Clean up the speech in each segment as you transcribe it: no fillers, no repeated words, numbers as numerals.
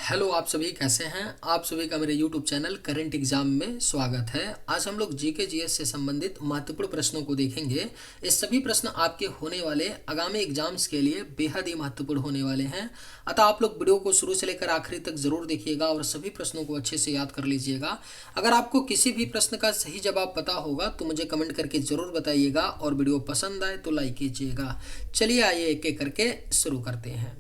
Hello, आप सभी कैसे हैं। आप सभी का मेरे यूट्यूब चैनल करंट एग्जाम में स्वागत है। आज हम लोग जीके जीएस से संबंधित महत्वपूर्ण प्रश्नों को देखेंगे। ये सभी प्रश्न आपके होने वाले आगामी एग्जाम्स के लिए बेहद ही महत्वपूर्ण होने वाले हैं। अतः आप लोग वीडियो को शुरू से लेकर आखिरी तक जरूर देखिएगा और सभी प्रश्नों को अच्छे से याद कर लीजिएगा। अगर आपको किसी भी प्रश्न का सही जवाब पता होगा तो मुझे कमेंट करके जरूर बताइएगा और वीडियो पसंद आए तो लाइक कीजिएगा। चलिए आइए एक एक करके शुरू करते हैं।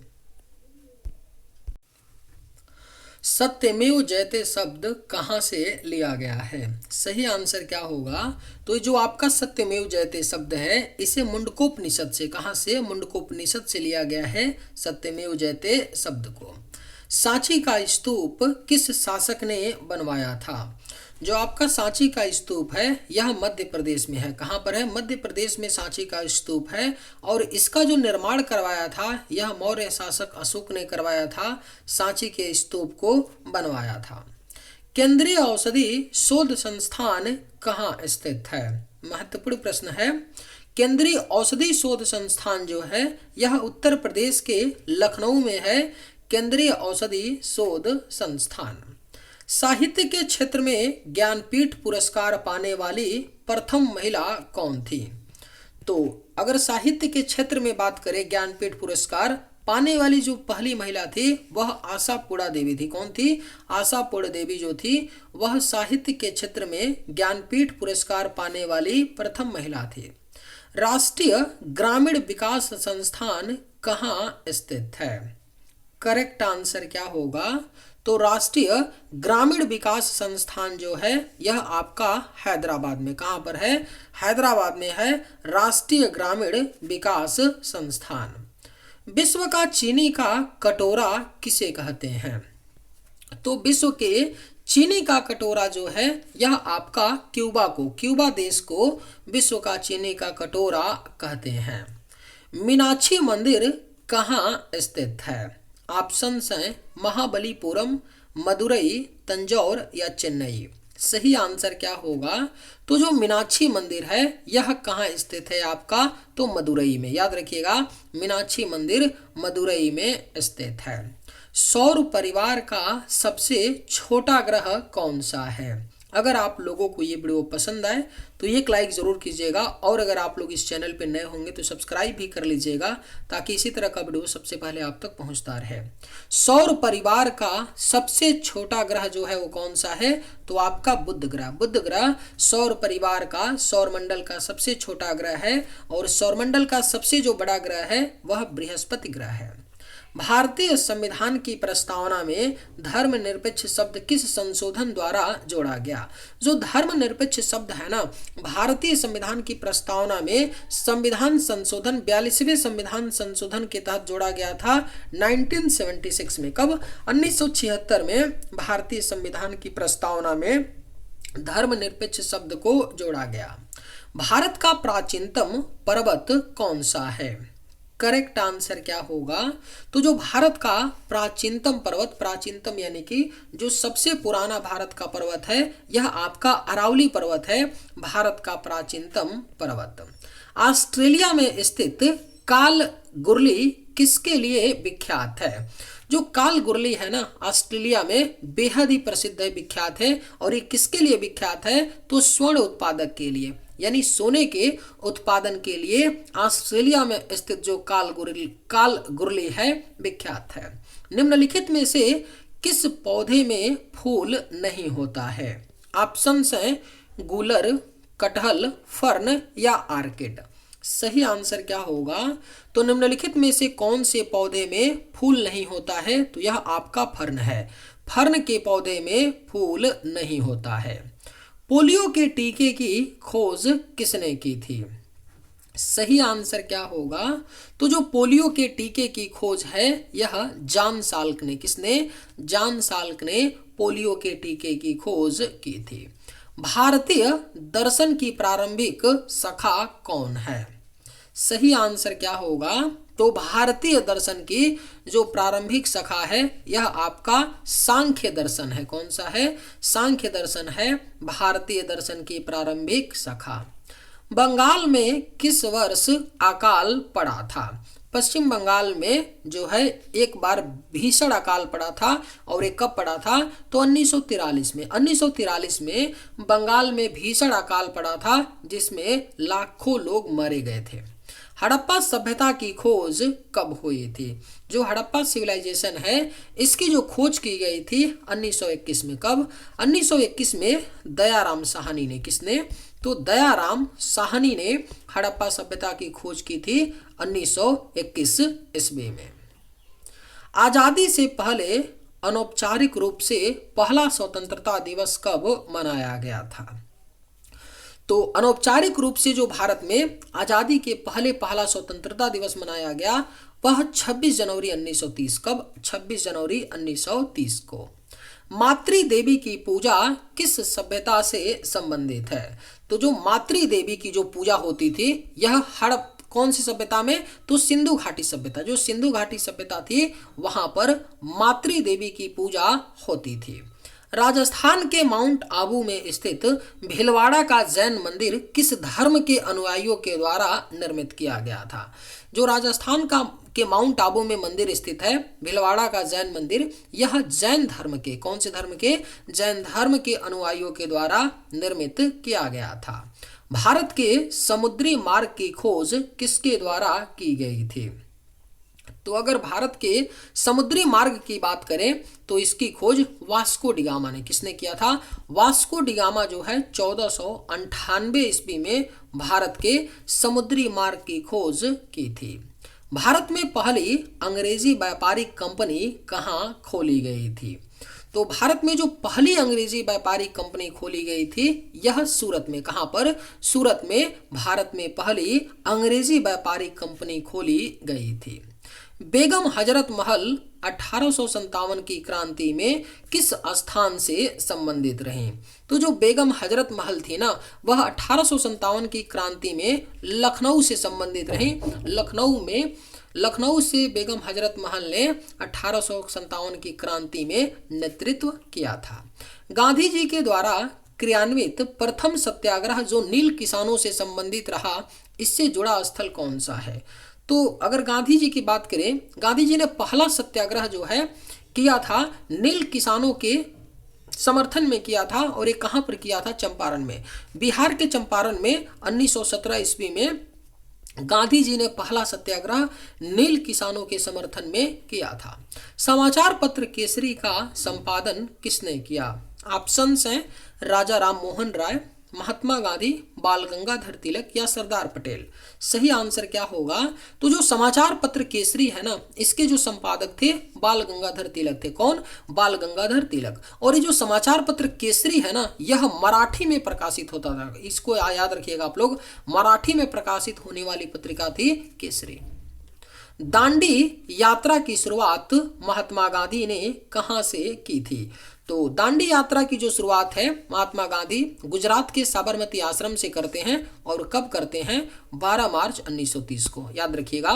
सत्यमेव जयते शब्द कहाँ से लिया गया है? सही आंसर क्या होगा? तो जो आपका सत्यमेव जयते शब्द है इसे मुंडकोपनिषद से, कहाँ से? मुंडकोपनिषद से लिया गया है सत्यमेव जयते शब्द को। सांची का स्तूप किस शासक ने बनवाया था? जो आपका सांची का स्तूप है यह मध्य प्रदेश में है। कहाँ पर है? मध्य प्रदेश में सांची का स्तूप है और इसका जो निर्माण करवाया था यह मौर्य शासक अशोक ने करवाया था। सांची के स्तूप को बनवाया था। केंद्रीय औषधि शोध संस्थान कहाँ स्थित है? महत्वपूर्ण प्रश्न है। केंद्रीय औषधि शोध संस्थान जो है यह उत्तर प्रदेश के लखनऊ में है। केंद्रीय औषधि शोध संस्थान। साहित्य के क्षेत्र में ज्ञानपीठ पुरस्कार पाने वाली प्रथम महिला कौन थी? तो अगर साहित्य के क्षेत्र में बात करें ज्ञानपीठ पुरस्कार पाने वाली जो पहली महिला थी वह आशापूर्णा देवी थी। कौन थी? आशापूर्णा देवी जो थी वह साहित्य के क्षेत्र में ज्ञानपीठ पुरस्कार पाने वाली प्रथम महिला थी। राष्ट्रीय ग्रामीण विकास संस्थान कहाँ स्थित है? करेक्ट आंसर क्या होगा? तो राष्ट्रीय ग्रामीण विकास संस्थान जो है यह आपका हैदराबाद में, कहाँ पर है? हैदराबाद में है राष्ट्रीय ग्रामीण विकास संस्थान। विश्व का चीनी का कटोरा किसे कहते हैं? तो विश्व के चीनी का कटोरा जो है यह आपका क्यूबा देश को विश्व का चीनी का कटोरा कहते हैं। मीनाक्षी मंदिर कहाँ स्थित है? ऑप्शंस हैं महाबलीपुरम, मदुरई, तंजौर या चेन्नई। सही आंसर क्या होगा? तो जो मीनाक्षी मंदिर है यह कहाँ स्थित है आपका? तो मदुरई में। याद रखिएगा मीनाक्षी मंदिर मदुरई में स्थित है। सौर परिवार का सबसे छोटा ग्रह कौन सा है? अगर आप लोगों को ये वीडियो पसंद आए तो एक लाइक ज़रूर कीजिएगा और अगर आप लोग इस चैनल पे नए होंगे तो सब्सक्राइब भी कर लीजिएगा ताकि इसी तरह का वीडियो सबसे पहले आप तक पहुंचता रहे। सौर परिवार का सबसे छोटा ग्रह जो है वो कौन सा है? तो आपका बुध ग्रह। बुध ग्रह सौर परिवार का, सौरमंडल का सबसे छोटा ग्रह है और सौरमंडल का सबसे जो बड़ा ग्रह है वह बृहस्पति ग्रह है। भारतीय संविधान की प्रस्तावना में धर्मनिरपेक्ष शब्द किस संशोधन द्वारा जोड़ा गया? जो धर्मनिरपेक्ष शब्द है ना, भारतीय संविधान की प्रस्तावना में संविधान संशोधन 42वें संविधान संशोधन के तहत जोड़ा गया था 1976 में। कब? 1976 में भारतीय संविधान की प्रस्तावना में धर्मनिरपेक्ष शब्द को जोड़ा गया। भारत का प्राचीनतम पर्वत कौन सा है? करेक्ट आंसर क्या होगा? तो जो भारत का प्राचीनतम पर्वत, प्राचीनतम यानी कि जो सबसे पुराना भारत का पर्वत है यह आपका अरावली पर्वत है, भारत का प्राचीनतम पर्वत। ऑस्ट्रेलिया में स्थित काल गुरली किसके लिए विख्यात है? जो काल गुरली है ना ऑस्ट्रेलिया में बेहद ही प्रसिद्ध है, विख्यात है। और ये किसके लिए विख्यात है? तो स्वर्ण उत्पादक के लिए, यानी सोने के उत्पादन के लिए ऑस्ट्रेलिया में स्थित जो काल गुरली है विख्यात है। निम्नलिखित में से किस पौधे में फूल नहीं होता है? ऑप्शंस हैं गूलर, कटहल, फर्न या आर्किड। सही आंसर क्या होगा? तो निम्नलिखित में से कौन से पौधे में फूल नहीं होता है? तो यह आपका फर्न है। फर्न के पौधे में फूल नहीं होता है। पोलियो के टीके की खोज किसने की थी? सही आंसर क्या होगा? तो जो पोलियो के टीके की खोज है यह जॉन साल्क ने, किसने? जॉन साल्क ने पोलियो के टीके की खोज की थी। भारतीय दर्शन की प्रारंभिक शाखा कौन है? सही आंसर क्या होगा? तो भारतीय दर्शन की जो प्रारंभिक शाखा है यह आपका सांख्य दर्शन है। कौन सा है? सांख्य दर्शन है भारतीय दर्शन की प्रारंभिक शाखा। बंगाल में किस वर्ष अकाल पड़ा था? पश्चिम बंगाल में जो है एक बार भीषण अकाल पड़ा था, और ये कब पड़ा था? तो 1943 में। 1943 में बंगाल में भीषण अकाल पड़ा था, जिसमें लाखों लोग मारे गए थे। हड़प्पा सभ्यता की खोज कब हुई थी? जो हड़प्पा सिविलाइजेशन है, इसकी जो खोज की गई थी 1921 में। कब? 1921 में दयाराम साहनी ने। किसने? तो दयाराम साहनी ने हड़प्पा सभ्यता की खोज की थी 1921 ईस्वी में। आजादी से पहले अनौपचारिक रूप से पहला स्वतंत्रता दिवस कब मनाया गया था? तो अनौपचारिक रूप से जो भारत में आजादी के पहला स्वतंत्रता दिवस मनाया गया, वह 26 जनवरी 1930। कब? 26 जनवरी 1930 को। मातृ देवी की पूजा किस सभ्यता से संबंधित है? तो जो मातृ देवी की जो पूजा होती थी, यह कौन सी सभ्यता में? तो सिंधु घाटी सभ्यता। जो सिंधु घाटी सभ्यता थी, वहां पर मातृ देवी की पूजा होती थी। राजस्थान के माउंट आबू में स्थित भीलवाड़ा का जैन मंदिर किस धर्म के अनुयायियों के द्वारा निर्मित किया गया था? जो राजस्थान के माउंट आबू में मंदिर स्थित है, भीलवाड़ा का जैन मंदिर, यह जैन धर्म के, कौन से धर्म के? जैन धर्म के अनुयायियों के द्वारा निर्मित किया गया था। भारत के समुद्री मार्ग की खोज किसके द्वारा की गई थी? तो अगर भारत के समुद्री मार्ग की बात करें, तो इसकी खोज वास्को डिगामा ने। किसने किया था? वास्को डिगामा जो है 1498 ईस्वी में भारत के समुद्री मार्ग की खोज की थी। भारत में पहली अंग्रेजी व्यापारिक कंपनी कहाँ खोली गई थी? तो भारत में जो पहली अंग्रेजी व्यापारिक कंपनी खोली गई थी, यह सूरत में। कहाँ पर? सूरत में भारत में पहली अंग्रेजी व्यापारिक कंपनी खोली गई थी। बेगम हजरत महल 1857 की क्रांति में किस स्थान से संबंधित रही? तो जो बेगम हजरत महल थी ना, वह 1857 की क्रांति में लखनऊ से संबंधित रही। लखनऊ से बेगम हजरत महल ने 1857 की क्रांति में नेतृत्व किया था। गांधी जी के द्वारा क्रियान्वित प्रथम सत्याग्रह जो नील किसानों से संबंधित रहा, इससे जुड़ा स्थल कौन सा है? तो अगर गांधी जी की बात करें, गांधी जी ने पहला सत्याग्रह जो है किया था नील किसानों के समर्थन में किया था, और ये कहाँ पर किया था? चंपारण में। बिहार के चंपारण में 1917 ईस्वी में गांधी जी ने पहला सत्याग्रह नील किसानों के समर्थन में किया था। समाचार पत्र केसरी का संपादन किसने किया? ऑप्शंस हैं राजा राम मोहन राय, महात्मा गांधी, बाल गंगाधर तिलक या सरदार पटेल। सही आंसर क्या होगा? तो जो समाचार पत्र केसरी है ना, इसके जो संपादक थे बाल गंगाधर तिलक थे। कौन? बाल गंगाधर तिलक। और ये जो समाचार पत्र केसरी है ना, यह मराठी में प्रकाशित होता था। इसको याद रखिएगा आप लोग, मराठी में प्रकाशित होने वाली पत्रिका थी केसरी। दांडी यात्रा की शुरुआत महात्मा गांधी ने कहाँ से की थी? तो दांडी यात्रा की जो शुरुआत है महात्मा गांधी गुजरात के साबरमती आश्रम से करते हैं, और कब करते हैं? 12 मार्च 1930 को। याद रखिएगा,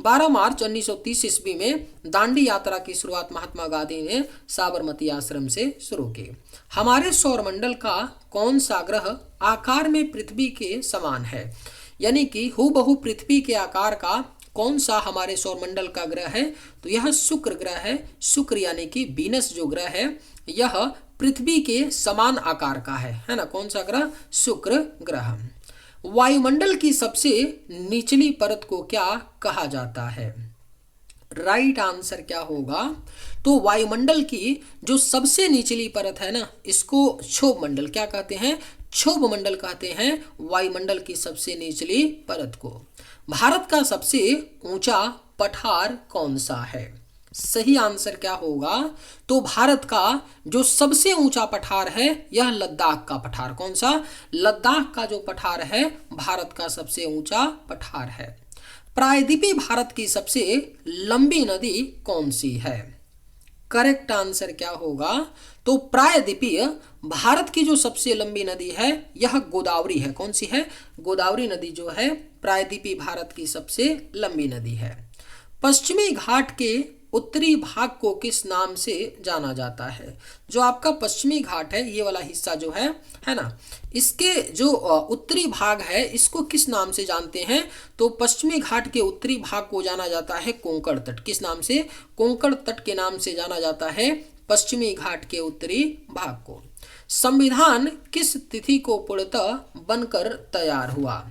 12 मार्च 1930 ईस्वी में दांडी यात्रा की शुरुआत महात्मा गांधी ने साबरमती आश्रम से शुरू की। हमारे सौरमंडल का कौन सा ग्रह आकार में पृथ्वी के समान है? यानी कि हूबहू पृथ्वी के आकार का कौन सा हमारे सौरमंडल का ग्रह है? तो यह शुक्र ग्रह है। शुक्र यानी कि वीनस जो ग्रह है, यह पृथ्वी के समान आकार का है ना? कौन सा ग्रह? शुक्र ग्रह। वायुमंडल की सबसे निचली परत को क्या कहा जाता है? राइट आंसर क्या होगा? तो वायुमंडल की जो सबसे निचली परत है ना, इसको क्षोभ मंडल क्या कहते हैं? क्षोभ मंडल कहते हैं वायुमंडल की सबसे निचली परत को। भारत का सबसे ऊंचा पठार कौन सा है? सही आंसर क्या होगा? तो भारत का जो सबसे ऊंचा पठार है, यह लद्दाख का पठार। कौन सा? लद्दाख का जो पठार है, भारत का सबसे ऊंचा पठार है। प्रायद्वीपीय भारत की सबसे लंबी नदी कौन सी है? करेक्ट आंसर क्या होगा? तो प्रायद्वीपीय भारत की जो सबसे लंबी नदी है, यह गोदावरी है। कौन सी है? गोदावरी नदी जो है प्रायद्वीपीय भारत की सबसे लंबी नदी है। पश्चिमी घाट के उत्तरी भाग को किस नाम से जाना जाता है? जो आपका पश्चिमी घाट है, ये वाला हिस्सा जो है ना, इसके जो उत्तरी भाग है इसको किस नाम से जानते हैं? तो पश्चिमी घाट के उत्तरी भाग को जाना जाता है कोंकण तट। किस नाम से? कोंकण तट के नाम से जाना जाता है पश्चिमी घाट के उत्तरी भाग को। संविधान किस तिथि को पूर्णतः बनकर तैयार हुआ?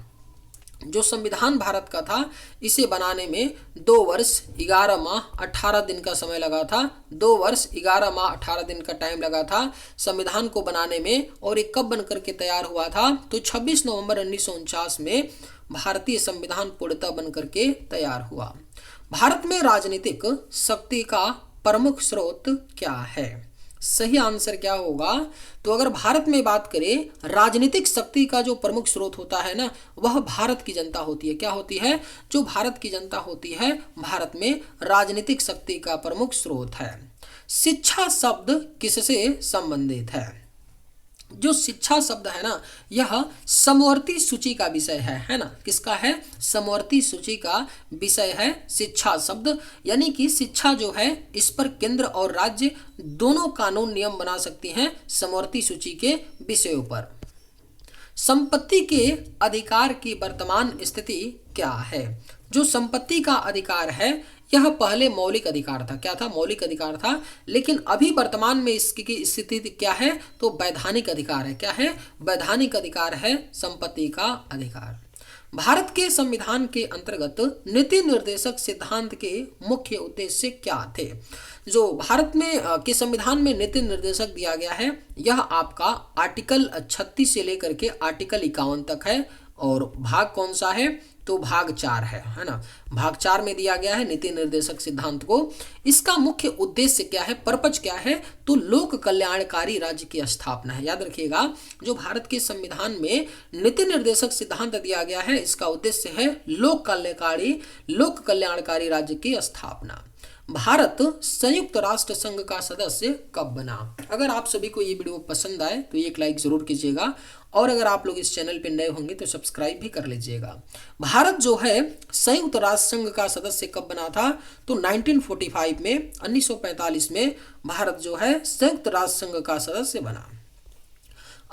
जो संविधान भारत का था इसे बनाने में 2 वर्ष 11 माह 18 दिन का समय लगा था। 2 वर्ष 11 माह 18 दिन का टाइम लगा था संविधान को बनाने में। और ये कब बनकर के तैयार हुआ था? तो 26 नवंबर 1949 में भारतीय संविधान पूर्णतः बनकर के तैयार हुआ। भारत में राजनीतिक शक्ति का प्रमुख स्रोत क्या है? सही आंसर क्या होगा? तो अगर भारत में बात करें, राजनीतिक शक्ति का जो प्रमुख स्रोत होता है ना, वह भारत की जनता होती है। क्या होती है? जो भारत की जनता होती है, भारत में राजनीतिक शक्ति का प्रमुख स्रोत है। शिक्षा शब्द किससे संबंधित है? जो शिक्षा शब्द है ना, यह समवर्ती सूची का विषय है ना। किसका है? समवर्ती सूची का विषय है शिक्षा शब्द। यानी कि शिक्षा जो है इस पर केंद्र और राज्य दोनों कानून नियम बना सकती हैं समवर्ती सूची के विषयों पर। संपत्ति के अधिकार की वर्तमान स्थिति क्या है? जो संपत्ति का अधिकार है यह पहले मौलिक अधिकार था। क्या था? मौलिक अधिकार था। लेकिन अभी वर्तमान में इसकी स्थिति क्या है? तो वैधानिक अधिकार है। क्या है? वैधानिक अधिकार है संपत्ति का अधिकार। भारत के संविधान के अंतर्गत नीति निर्देशक सिद्धांत के मुख्य उद्देश्य क्या थे? जो भारत में के संविधान में नीति निर्देशक दिया गया है, यह आपका आर्टिकल 36 से लेकर के आर्टिकल 51 तक है। और भाग कौन सा है? तो भाग 4 है ना। भाग 4 में दिया गया है नीति निर्देशक सिद्धांत को। इसका मुख्य उद्देश्य क्या है? पर्पज क्या है? तो लोक कल्याणकारी राज्य की स्थापना है। याद रखिएगा, जो भारत के संविधान में नीति निर्देशक सिद्धांत दिया गया है, इसका उद्देश्य है लोक कल्याणकारी राज्य की स्थापना। भारत संयुक्त राष्ट्र संघ का सदस्य कब बना? अगर आप सभी को ये वीडियो पसंद आए तो एक लाइक जरूर कीजिएगा, और अगर आप लोग इस चैनल पर नए होंगे तो सब्सक्राइब भी कर लीजिएगा। भारत जो है संयुक्त राष्ट्र संघ का सदस्य कब बना था? तो 1945 में, 1945 में भारत जो है संयुक्त राष्ट्र संघ का सदस्य बना।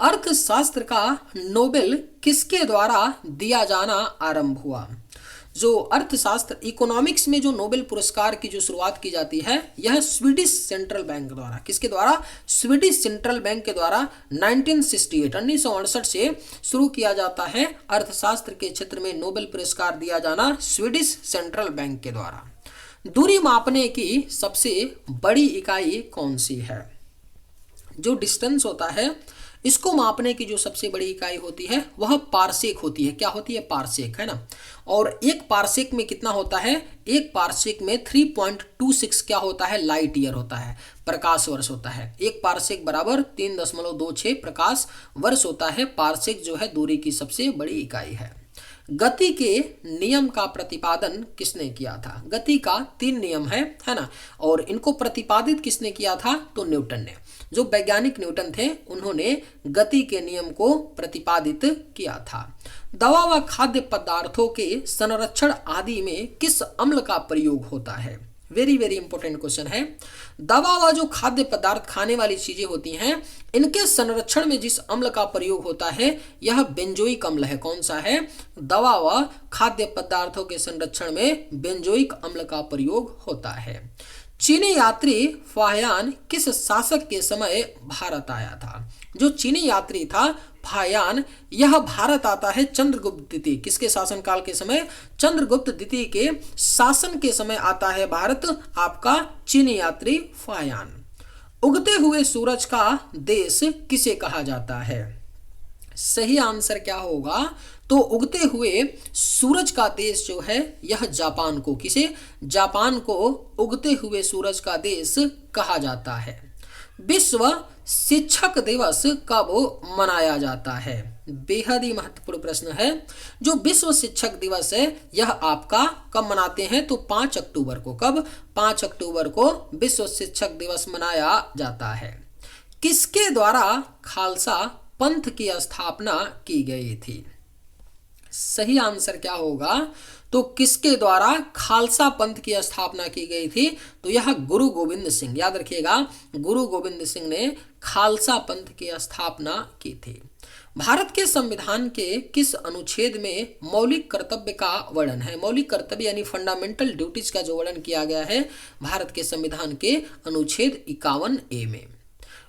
अर्थशास्त्र का नोबेल किसके द्वारा दिया जाना आरंभ हुआ? जो अर्थशास्त्र इकोनॉमिक्स में जो नोबेल पुरस्कार की जो शुरुआत की जाती है, यह स्वीडिश सेंट्रल बैंक द्वारा। किसके द्वारा? स्वीडिश सेंट्रल बैंक के द्वारा 1968 से शुरू किया जाता है। अर्थशास्त्र के क्षेत्र में नोबेल पुरस्कार दिया जाना स्वीडिश सेंट्रल बैंक के द्वारा। दूरी मापने की सबसे बड़ी इकाई कौन सी है? जो डिस्टेंस होता है, इसको मापने की जो सबसे बड़ी इकाई होती है वह पारसेक होती है। क्या होती है? पारसेक, है ना। और एक पारसेक में कितना होता है? एक पारसेक में 3.26 क्या होता है? लाइट ईयर होता है, प्रकाश वर्ष होता है। एक पारसेक बराबर 3.26 प्रकाश वर्ष होता है। पारसेक जो है दूरी की सबसे बड़ी इकाई है। गति के नियम का प्रतिपादन किसने किया था? गति का 3 नियम है ना। और इनको प्रतिपादित किसने किया था? तो न्यूटन ने। जो वैज्ञानिक न्यूटन थे, उन्होंने गति के नियम को प्रतिपादित किया था। दवा व खाद्य पदार्थों के संरक्षण आदि में किस अम्ल का प्रयोग होता है? वेरी वेरी इंपॉर्टेंट क्वेश्चन है। दवा व जो खाद्य पदार्थ खाने वाली चीजें होती हैं, इनके संरक्षण में जिस अम्ल का प्रयोग होता है यह बेंजोइक अम्ल है। कौन सा है? दवा व खाद्य पदार्थों के संरक्षण में बेंजोइक अम्ल का प्रयोग होता है। चीनी यात्री फाहियान किस शासक के समय भारत आया था? जो चीनी यात्री था फाहियान, यह भारत आता है चंद्रगुप्त द्वितीय। किसके शासनकाल के समय? चंद्रगुप्त द्वितीय के शासन के समय आता है भारत आपका चीनी यात्री फाहियान। उगते हुए सूरज का देश किसे कहा जाता है? सही आंसर क्या होगा? तो उगते हुए सूरज का देश जो है यह जापान को, किसे? जापान को उगते हुए सूरज का देश कहा जाता है। विश्व शिक्षक दिवस कब मनाया जाता है? बेहद ही महत्वपूर्ण प्रश्न है। जो विश्व शिक्षक दिवस है यह आपका कब मनाते हैं? तो 5 अक्टूबर को। कब? 5 अक्टूबर को विश्व शिक्षक दिवस मनाया जाता है। किसके द्वारा खालसा पंथ की स्थापना की गई थी? सही आंसर क्या होगा? तो किसके द्वारा खालसा पंथ की स्थापना की गई थी? तो यह गुरु गोविंद सिंह, याद रखिएगा, गुरु गोविंद सिंह ने खालसा पंथ की स्थापना की थी। भारत के संविधान के किस अनुच्छेद में मौलिक कर्तव्य का वर्णन है? मौलिक कर्तव्य यानी फंडामेंटल ड्यूटीज का जो वर्णन किया गया है भारत के संविधान के अनुच्छेद 51A में।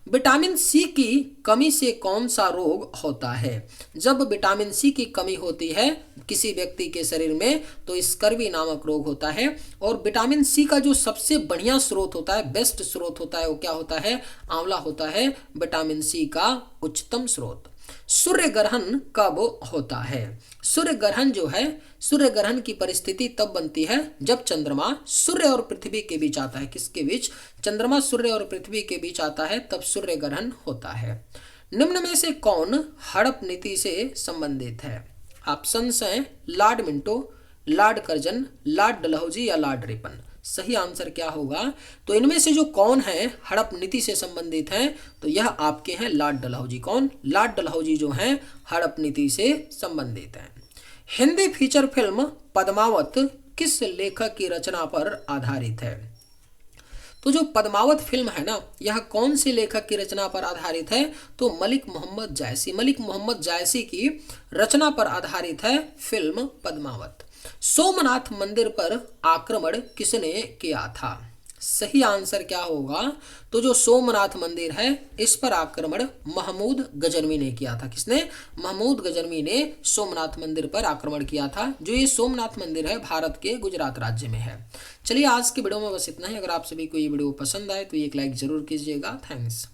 विटामिन सी की कमी से कौन सा रोग होता है? जब विटामिन सी की कमी होती है किसी व्यक्ति के शरीर में तो स्कर्वी नामक रोग होता है। और विटामिन सी का जो सबसे बढ़िया स्रोत होता है, बेस्ट स्रोत होता है, वो क्या होता है? आंवला होता है विटामिन सी का उच्चतम स्रोत। सूर्य ग्रहण कब होता है? सूर्य ग्रहण जो है, सूर्य ग्रहण की परिस्थिति तब बनती है जब चंद्रमा सूर्य और पृथ्वी के बीच आता है। किसके बीच? चंद्रमा सूर्य और पृथ्वी के बीच आता है, तब सूर्य ग्रहण होता है। निम्न में से कौन हड़प नीति से संबंधित है? ऑप्शंस हैं Lord Minto, Lord Curzon, Lord Dalhousie या लॉर्ड रिपन। सही आंसर क्या होगा? तो इनमें से जो कौन है हड़प नीति से संबंधित हैं, तो यह आपके हैं लॉर्ड डलहौजी। कौन? लॉर्ड डलहौजी जो हैं हड़प नीति से संबंधित हैं। हिंदी फीचर फिल्म पद्मावत किस लेखक की रचना पर आधारित है? तो जो पद्मावत फिल्म है ना, यह कौन से लेखक की रचना पर आधारित है? तो मलिक मोहम्मद जायसी, मलिक मोहम्मद जायसी की रचना पर आधारित है फिल्म पद्मावत। सोमनाथ मंदिर पर आक्रमण किसने किया था? सही आंसर क्या होगा? तो जो सोमनाथ मंदिर है इस पर आक्रमण महमूद गजनवी ने किया था। किसने? महमूद गजनवी ने सोमनाथ मंदिर पर आक्रमण किया था। जो ये सोमनाथ मंदिर है भारत के गुजरात राज्य में है। चलिए आज के वीडियो में बस इतना ही। अगर आप सभी को ये वीडियो पसंद आए तो एक लाइक जरूर कीजिएगा। थैंक्स।